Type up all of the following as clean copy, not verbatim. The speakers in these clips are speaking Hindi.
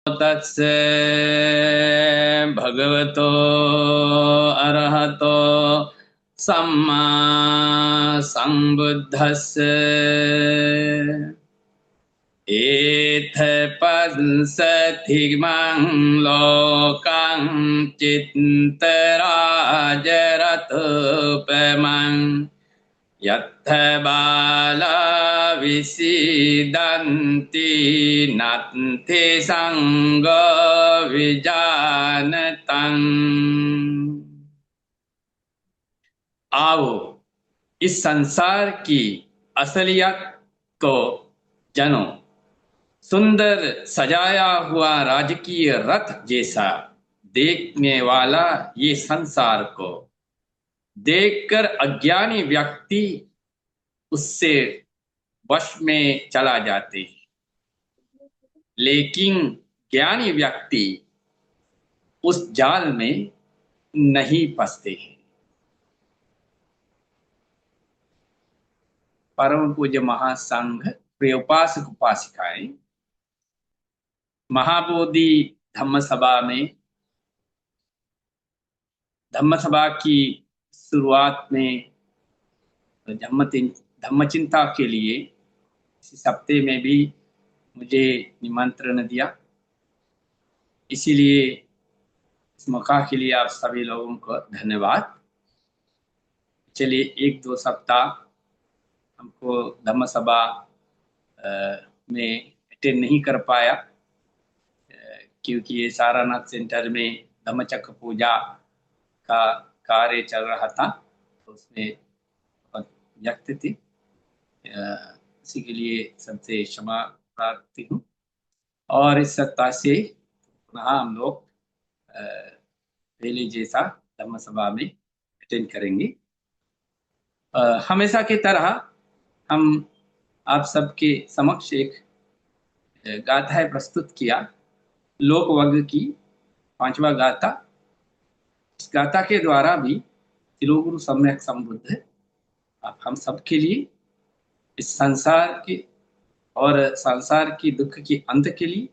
तस्य भगवतो अरहतो सम्मा संबुद्धस्य एथ पश्यथिमं लोकं चित्तराजरथोपमं यत्थ बाला विसीदन्ति नत्थि संग विजानतम्। आओ इस संसार की असलियत को जानो। सुंदर सजाया हुआ राजकीय रथ जैसा देखने वाला ये संसार को देखकर अज्ञानी व्यक्ति उससे वश में चला जाते हैं, लेकिन ज्ञानी व्यक्ति उस जाल में नहीं फंसते हैं। परम पूज्य महासंघ प्रिय उपासक उपासिकाएं, महाबोधि धम्म सभा में धम्म सभा की शुरुआत में धम्म चिंता के लिए इस हफ्ते में भी मुझे निमंत्रण दिया, इसीलिए इस मौका के लिए आप सभी लोगों को धन्यवाद। चलिए, एक दो सप्ताह हमको धम्म सभा में अटेंड नहीं कर पाया, क्योंकि ये सारानाथ सेंटर में धम्मचक्र पूजा का कार्य चल रहा था, तो उसमें बहुत व्यक्त थी। इसी के लिए सबसे क्षमा प्रार्थी हूँ। और इस सप्ताह से पुनः हम लोग पहले जैसा धम्म सभा में अटेंड करेंगे। हमेशा की तरह हम आप सबके समक्ष एक गाथा प्रस्तुत किया, लोकवग्ग की 5वां गाथा। इस गाथा के द्वारा भी तिरुगुरु सम्यक संबुद्ध आप हम सबके लिए इस संसार के और संसार की दुख के अंत के लिए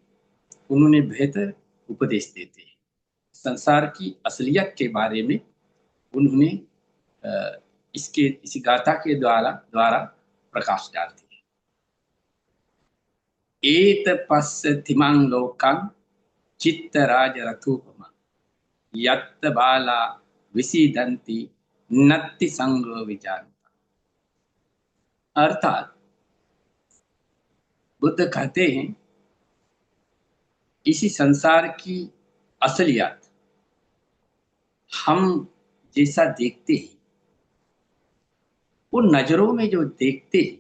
उन्होंने बेहतर उपदेश देते हैं। संसार की असलियत के बारे में उन्होंने इस गाथा के द्वारा प्रकाश डालते हैं। एत पश्यथिमं लोकं चित्तराजरथोपमं यत्त बाला विसीदन्ति नत्थि संगो विजानता। अर्थात बुद्ध कहते हैं, इसी संसार की असलियत हम जैसा देखते हैं, उन नजरों में जो देखते हैं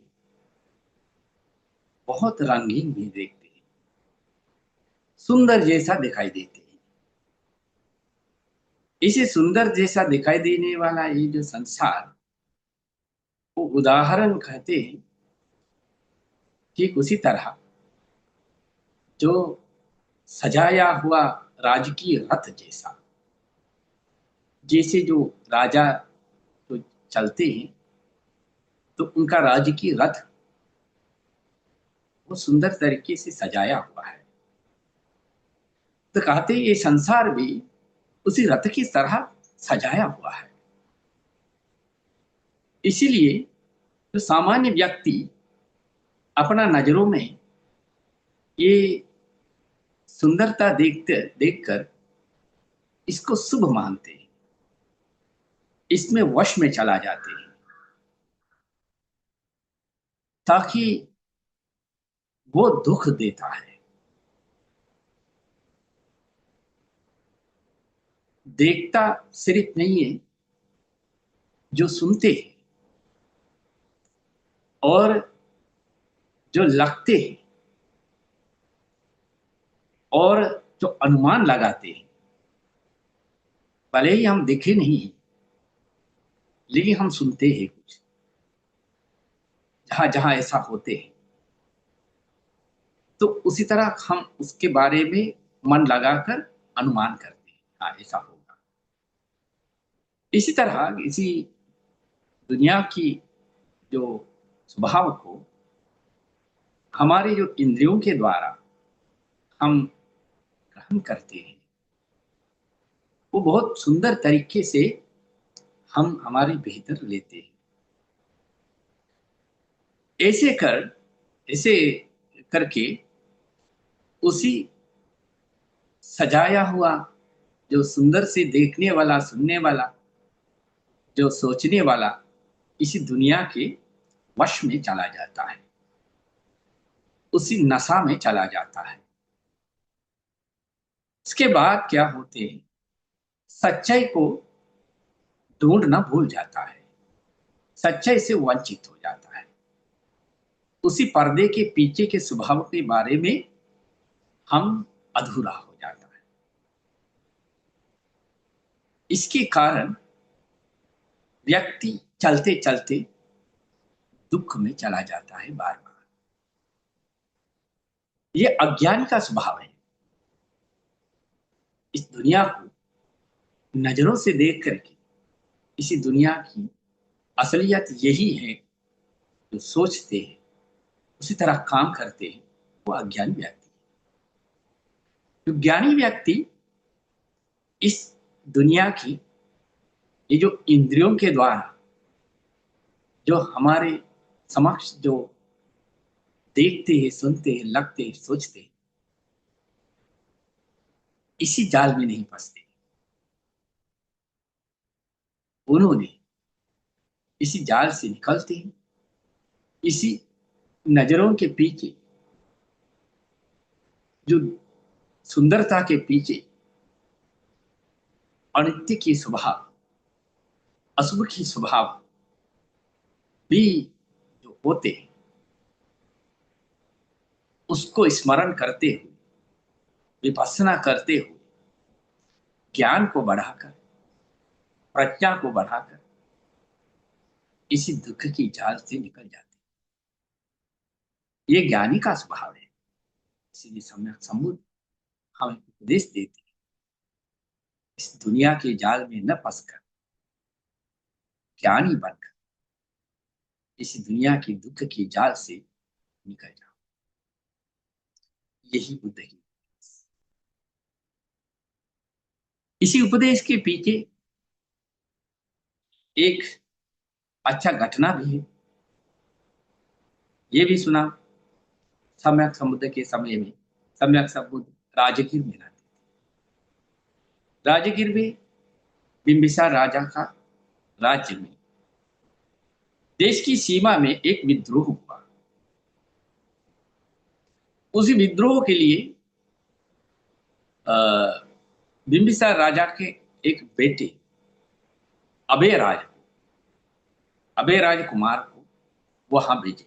बहुत रंगीन भी देखते हैं, सुंदर जैसा दिखाई देते हैं। इसे सुंदर जैसा दिखाई देने वाला ये जो संसार, वो उदाहरण कहते हैं ठीक उसी तरह जो सजाया हुआ राजकीय रथ जैसा, जैसे जो राजा जो चलते हैं तो उनका राजकीय रथ वो सुंदर तरीके से सजाया हुआ है। तो कहते हैं ये संसार भी उसी रथ की तरह सजाया हुआ है। इसीलिए जो सामान्य व्यक्ति अपना नजरों में ये सुंदरता देखकर इसको शुभ मानते हैं, इसमें वश में चला जाते हैं, ताकि वो दुख देता है। देखता सिर्फ नहीं है, जो सुनते हैं और जो लगते हैं और जो अनुमान लगाते हैं, भले ही हम देखे नहीं लेकिन हम सुनते हैं कुछ, जहां जहां ऐसा होते हैं तो उसी तरह हम उसके बारे में मन लगाकर अनुमान करते हैं, हाँ ऐसा होगा। इसी तरह इसी दुनिया की जो स्वभाव को हमारे जो इंद्रियों के द्वारा हम ग्रहण करते हैं, वो बहुत सुंदर तरीके से हम हमारी बेहतर लेते हैं। ऐसे कर ऐसे करके उसी सजाया हुआ, जो सुंदर से देखने वाला, सुनने वाला, जो सोचने वाला, इसी दुनिया के वश में चला जाता है, उसी नशा में चला जाता है। उसके बाद क्या होते हैं, सच्चाई को ढूंढना भूल जाता है, सच्चाई से वंचित हो जाता है, उसी पर्दे के पीछे के स्वभाव के बारे में हम अधूरा हो जाता है। इसके कारण व्यक्ति चलते चलते दुख में चला जाता है बार बार। ये अज्ञान का स्वभाव है। इस दुनिया को नजरों से देख करके, इसी दुनिया की असलियत यही है, जो सोचते हैं उसी तरह काम करते हैं, वो अज्ञानी व्यक्ति। जो ज्ञानी व्यक्ति इस दुनिया की, ये जो इंद्रियों के द्वारा जो हमारे समक्ष जो देखते हैं, सुनते हैं, लगते हैं, सोचते हैं, इसी जाल में नहीं फंसते। उन्होंने इसी जाल से निकलते हैं, इसी नजरों के पीछे, जो सुंदरता के पीछे अनित्य की स्वभाव, अशुभ की स्वभाव भी जो होते हैं, उसको स्मरण करते हुए, विपස්සना करते हुए, ज्ञान को बढ़ाकर, प्रज्ञा को बढ़ाकर, इसी दुख की जाल से निकल जाते हैं। ये ज्ञानी का स्वभाव है। इसीलिए सम्यक संबुद्ध हमें उपदेश देते हैं, इस दुनिया के जाल में न फंसकर ज्ञानी बनकर इसी दुनिया की दुख की जाल से निकल जाओ। यही बुद्ध की, इसी उपदेश के पीछे एक अच्छा घटना भी है। ये भी सुना, सम्यक समुद्र के समय में सम्यक समुद्र राजगीर में रहते। राजगीर में बिंबिसार राजा का राज्य में देश की सीमा में एक विद्रोह हुआ। उसी विद्रोह के लिए बिंबिसार राजा के एक बेटे अभयराज अभय राजकुमार को वहां भेजे।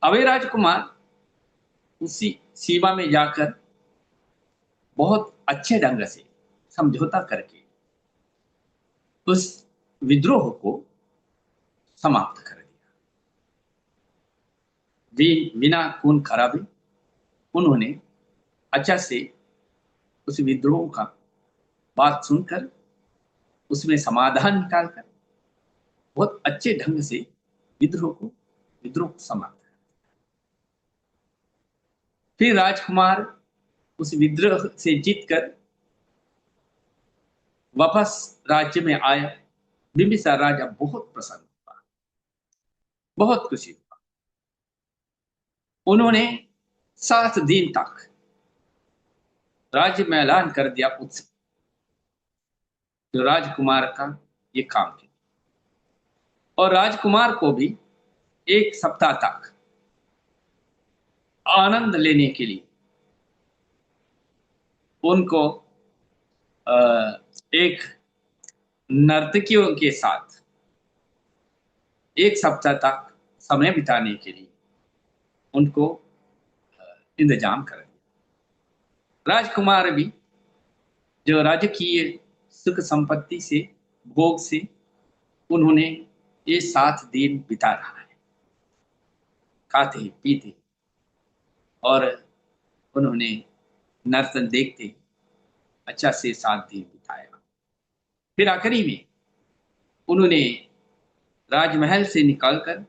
अभय राजकुमार उसी सीमा में जाकर बहुत अच्छे ढंग से समझौता करके उस विद्रोह को समाप्त कर दिया। बिना खून खराबे उन्होंने अच्छा से उस विद्रोह का बात सुनकर उसमें समाधान निकालकर बहुत अच्छे ढंग से विद्रोह को समाप्त कर। फिर राजकुमार उस विद्रोह से जीतकर वापस राज्य में आया। बिंबिसार राजा बहुत प्रसन्न हुआ, बहुत खुशी हुआ। उन्होंने 7 दिन तक राज्य में ऐलान कर दिया उत्सव, जो राजकुमार का ये काम है। और राजकुमार को भी 1 सप्ताह तक आनंद लेने के लिए उनको एक नर्तकियों के साथ 1 सप्ताह तक समय बिताने के लिए उनको इंतजाम कर दिया। राजकुमार भी जो राजकीय सुख संपत्ति से, भोग से उन्होंने ये 7 दिन बिता रहा है, खाते पीते, और उन्होंने नर्तन देखते अच्छा से 7 दिन बिताया। फिर आखिरी में उन्होंने राजमहल से निकलकर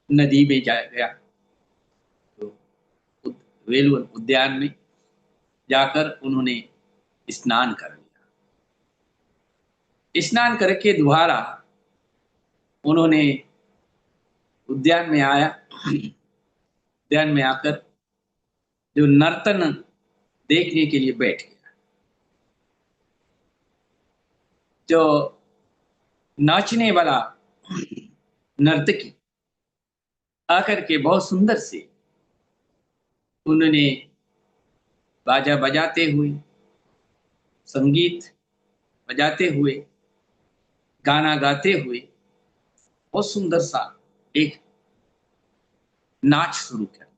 नदी में जा गया, तो वेलुवन उद्यान में जाकर उन्होंने स्नान कर लिया। स्नान करके दोबारा उन्होंने उद्यान में आया। उद्यान में आकर जो नर्तन देखने के लिए बैठ गया। जो नाचने वाला नर्तकी आकर के बहुत सुंदर से उन्होंने बाजा बजाते हुए, संगीत बजाते हुए, गाना गाते हुए बहुत सुंदर सा एक नाच शुरू कर दिया।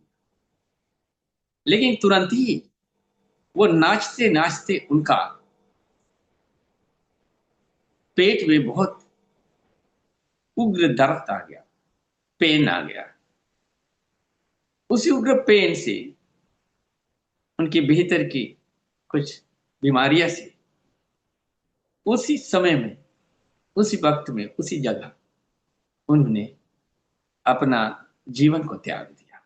लेकिन तुरंत ही वो नाचते नाचते उनका पेट में बहुत उग्र दर्द आ गया, पेन आ गया। उसी उग्र पेन से उनके भीतर की कुछ बीमारियां से उसी समय में, उसी वक्त में, उसी जगह उन्होंने अपना जीवन को त्याग दिया।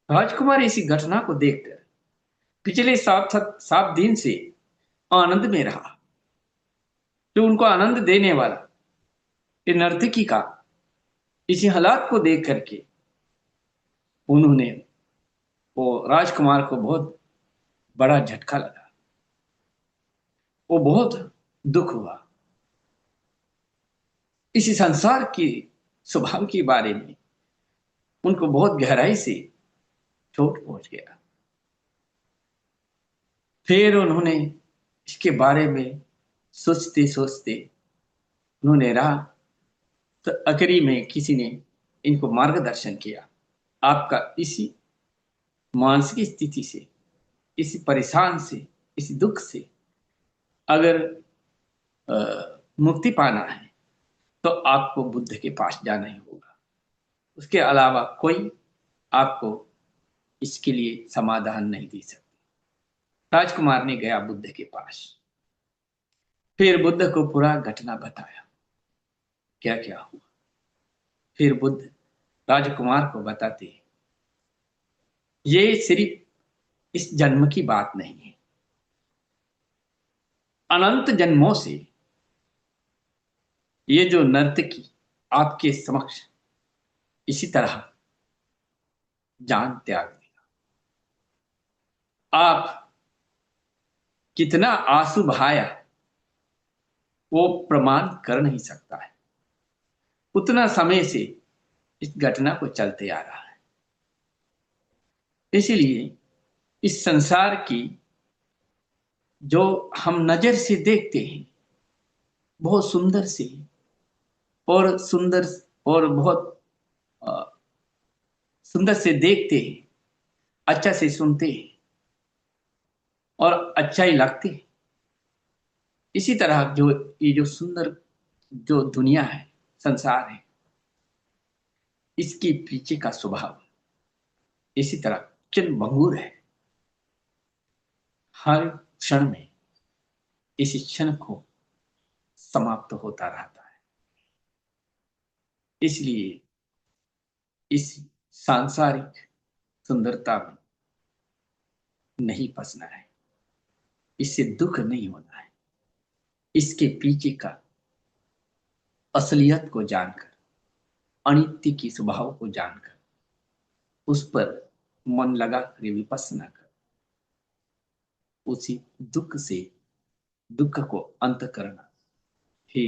राजकुमार इसी घटना को देखकर पिछले 7 दिन से आनंद में रहा। जो उनको आनंद देने वाला ये नर्तकी का इसी हालात को देख करके उन्होंने, वो राजकुमार को बहुत बड़ा झटका लगा। वो बहुत दुख हुआ। इसी संसार की स्वभाव के बारे में उनको बहुत गहराई से चोट पहुंच गया। फिर उन्होंने इसके बारे में सोचते सोचते उन्होंने रहा, तो आखिरी में किसी ने इनको मार्गदर्शन किया। आपका इसी मानसिक स्थिति से, इसी परेशान से, इसी दुख से अगर मुक्ति पाना है तो आपको बुद्ध के पास जाना ही होगा। उसके अलावा कोई आपको इसके लिए समाधान नहीं दे सकता। राजकुमार ने गया बुद्ध के पास। फिर बुद्ध को पूरा घटना बताया, क्या क्या हुआ। फिर बुद्ध राजकुमार को बताते, ये सिर्फ इस जन्म की बात नहीं है, अनंत जन्मों से ये जो नर्तकी आपके समक्ष इसी तरह जान त्याग दिया। आप कितना आंसू बहाया वो प्रमाण कर नहीं सकता है। उतना समय से इस घटना को चलते आ रहा है। इसलिए इस संसार की जो हम नजर से देखते हैं बहुत सुंदर से और सुंदर और बहुत सुंदर से देखते हैं, अच्छा से सुनते हैं और अच्छा ही लगते हैं। इसी तरह जो ये जो सुंदर जो दुनिया है, संसार है, इसके पीछे का स्वभाव इसी तरह चिन्ह भंगुर है। हर क्षण में इस क्षण को समाप्त होता रहता है। इसलिए इस सांसारिक सुंदरता में नहीं फंसना है, इससे दुख नहीं होना है। इसके पीछे का असलियत को जानकर, अनित्य की स्वभाव को जानकर उस पर मन लगा कर विपස්සना कर उसी दुख से दुख को अंत करना ही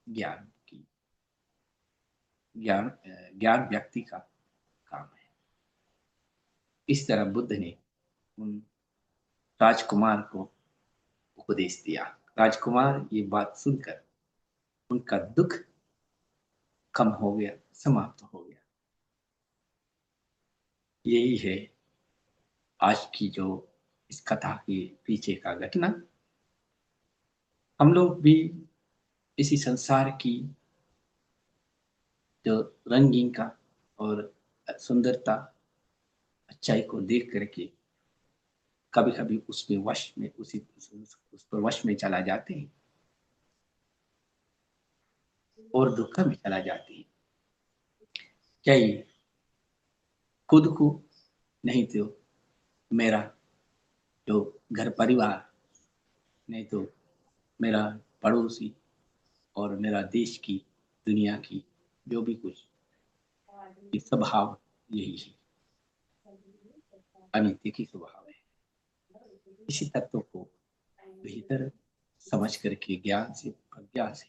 ज्ञान की ज्ञान ज्ञान व्यक्ति का काम है। इस तरह बुद्ध ने उन राजकुमार को उपदेश दिया। राजकुमार ये बात सुनकर उनका दुख कम हो गया, समाप्त हो गया। यही है आज की जो इस कथा के पीछे का घटना। हम लोग भी इसी संसार की जो रंगीन का और सुंदरता, अच्छाई को देख करके कभी कभी उसमें वश में उस पर वश में चला जाते हैं और दुख में चला जाते हैं। क्या ये खुद को नहीं तो मेरा जो घर परिवार, नहीं तो मेरा पड़ोसी, और मेरा देश की, दुनिया की जो भी कुछ, ये स्वभाव यही है, अनैतिक ही स्वभाव है। इसी तत्व को बेहतर समझ करके, ज्ञान से, प्रज्ञा से,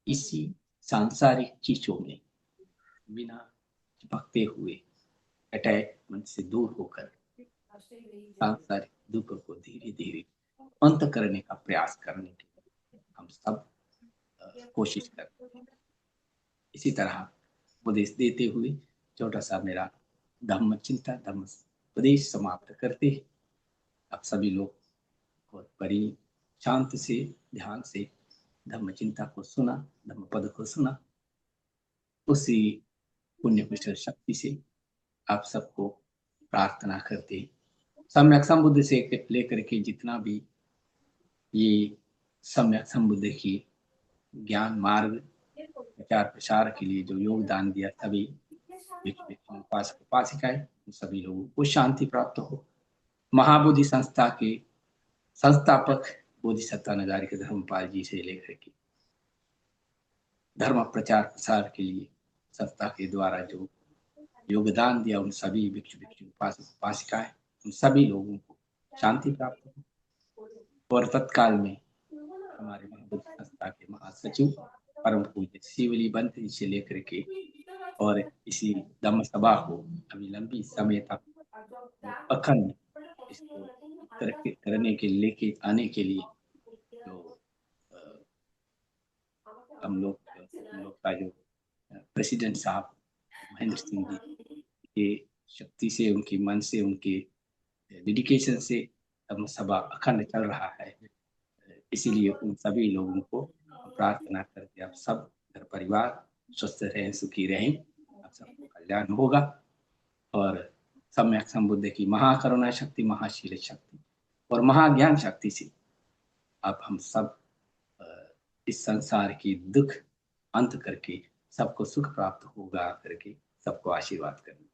इसी सांसारिक चीजों में बिना चिपकते हुए, अटैचमेंट से दूर होकर सांसारिक दुख को धीरे धीरे अंत करने का प्रयास करने की हम सब कोशिश करते हैं। इसी तरह उपदेश देते हुए छोटा सा मेरा धम्म चिंता, धम्म उपदेश समाप्त करते हैं। आप सभी लोग बहुत बड़ी शांत से, ध्यान से धम्म चिंता को सुना, धम्म पद को सुना। उसी पुण्य कुशल शक्ति से आप सबको प्रार्थना करते, सम्यक संबुद्ध से लेकर के जितना भी ये सम्यक संबुद्ध की ज्ञान मार्ग प्रचार प्रसार के लिए जो योगदान दिया, सभी उपासक उपासिकाएं, सभी लोगों को शांति प्राप्त हो। महाबोधि संस्था के संस्थापक बोधिसत्ता नगारी के धर्मपाल जी से लेकर के धर्म प्रचार प्रसार के लिए संस्था के द्वारा जो योगदान दिया, उन सभी भिक्षु भिक्षु उपासक उपासिकाएं, उन सभी लोगों को शांति प्राप्त हो। और तत्काल में हमारे महाबोधि संस्था के महासचिव परम पूज्य शिवली बंत जी से लेकर के और इसी धम्म सभा को अभी लंबी समय तक अखंड इसको करने के लेके आने के लिए जो हम लोग का जो प्रेसिडेंट साहब महेंद्र सिंह जी के शक्ति से, उनके मन से, उनके डेडिकेशन से धम्म सभा अखंड चल रहा है। इसीलिए उन सभी लोगों को प्रार्थना करते आप सब घर परिवार स्वस्थ रहें, सुखी रहें, आप सबको कल्याण होगा। और सम्यक संबुद्ध की महाकरुणा शक्ति, महाशील शक्ति और महाज्ञान शक्ति से अब हम सब इस संसार की दुख अंत करके सबको सुख प्राप्त होगा करके सबको आशीर्वाद करें।